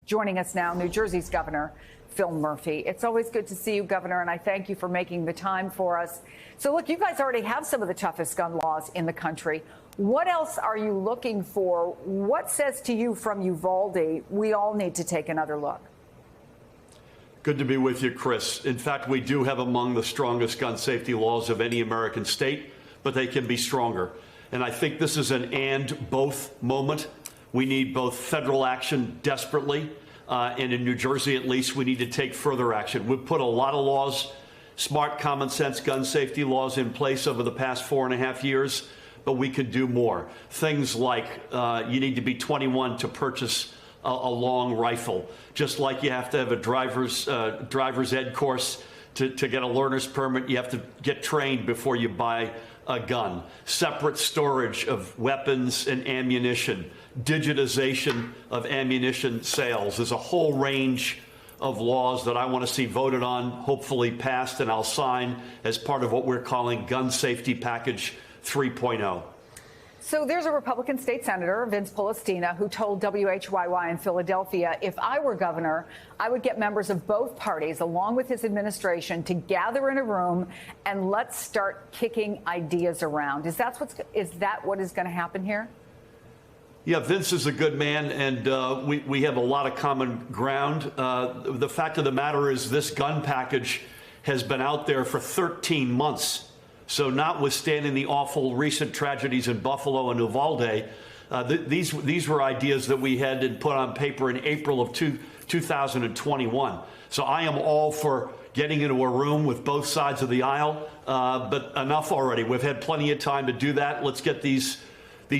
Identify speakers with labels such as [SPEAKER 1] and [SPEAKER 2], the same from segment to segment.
[SPEAKER 1] Joining us now, New Jersey's Governor Phil Murphy. It's always good to see you, Governor, and I thank you for making the time for us. So, look, you guys already have some of the toughest gun laws in the country. What else are you looking for? What says to you from Uvalde we all need to take another look?
[SPEAKER 2] Good to be with you, Chris. In fact, we do have among the strongest gun safety laws of any American state, but they can be stronger. And I think this is an and both moment. We need both federal action desperately, and in New Jersey, at least, we need to take further action. We've put a lot of laws, smart, common sense gun safety laws in place over the past 4.5 years, but we could do more. Things like you need to be 21 to purchase a long rifle, just like you have to have a driver's ed course to get a learner's permit. You have to get trained before you buy a gun. Separate storage of weapons and ammunition, digitization of ammunition sales. There's a whole range of laws that I want to see voted on, hopefully passed, and I'll sign as part of what we're calling Gun Safety Package 3.0.
[SPEAKER 1] So there's a Republican state senator, Vince Polistina, who told WHYY in Philadelphia, if I were governor, I would get members of both parties, along with his administration, to gather in a room and let's start kicking ideas around. Is that what is going to happen here?
[SPEAKER 2] Yeah, Vince is a good man, and we have a lot of common ground. The fact of the matter is this gun package has been out there for 13 months. So notwithstanding the awful recent tragedies in Buffalo and Uvalde, these were ideas that we had put on paper in April of 2021. So I am all for getting into a room with both sides of the aisle, but enough already. We've had plenty of time to do that. Let's get these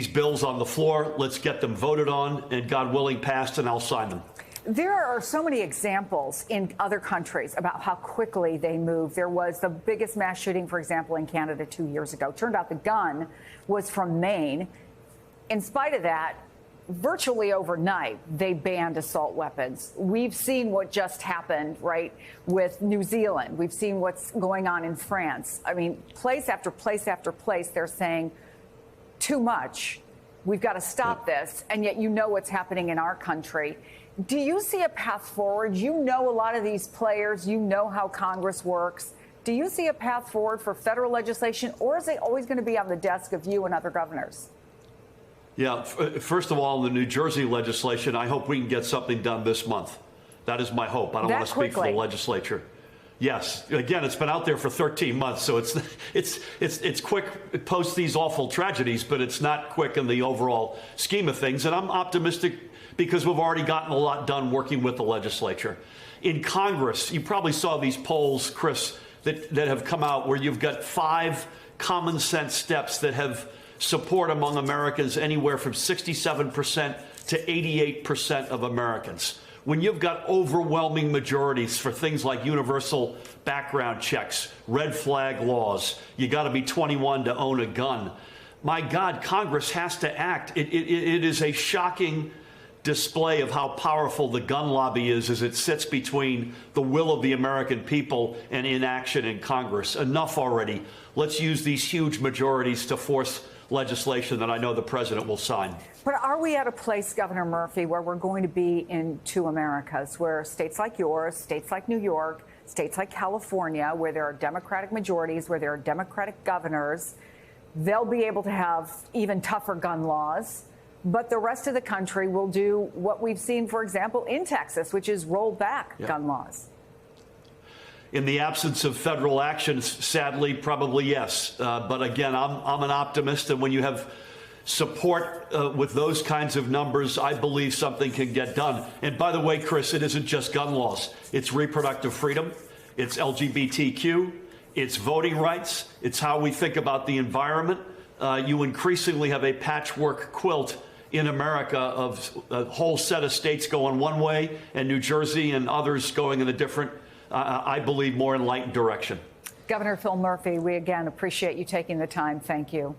[SPEAKER 2] bills on the floor. Let's get them voted on and, God willing, passed, and I'll sign them.
[SPEAKER 1] There are so many examples in other countries about how quickly they move. There was the biggest mass shooting, for example, in Canada 2 years ago. Turned out the gun was from Maine. In spite of that, virtually overnight, they banned assault weapons. We've seen what just happened, right, with New Zealand. We've seen what's going on in France. I mean, place after place after place, they're saying too much. We've got to stop this. And yet you know what's happening in our country. Do you see a path forward? You know a lot of these players. You know how Congress works. Do you see a path forward for federal legislation, or is it always going to be on the desk of you and other governors?
[SPEAKER 2] Yeah, first of all, the New Jersey legislation, I hope we can get something done this month. That is my hope. I don't want to speak for the legislature. Yes, again, it's been out there for 13 months, so it's quick post these awful tragedies, but it's not quick in the overall scheme of things. And I'm optimistic because we've already gotten a lot done working with the legislature. In Congress, you probably saw these polls, Chris, that have come out where you've got 5 common sense steps that have support among Americans anywhere from 67% to 88% of Americans. When you've got overwhelming majorities for things like universal background checks, red flag laws, you got to be 21 to own a gun. My God, Congress has to act. It is a shocking display of how powerful the gun lobby is as it sits between the will of the American people and inaction in Congress. Enough already. Let's use these huge majorities to force legislation that I know the president will sign.
[SPEAKER 1] But are we at a place, Governor Murphy, where we're going to be in two Americas, where states like yours, states like New York, states like California, where there are Democratic majorities, where there are Democratic governors, they'll be able to have even tougher gun laws, but the rest of the country will do what we've seen, for example, in Texas, which is roll back gun laws?
[SPEAKER 2] In the absence of federal action, sadly, probably yes. But again, I'm an optimist, and when you have support with those kinds of numbers, I believe something can get done. And by the way, Chris, it isn't just gun laws. It's reproductive freedom. It's LGBTQ. It's voting rights. It's how we think about the environment. You increasingly have a patchwork quilt in America of a whole set of states going one way and New Jersey and others going in a different, I believe, more enlightened direction.
[SPEAKER 1] Governor Phil Murphy, we again appreciate you taking the time. Thank you.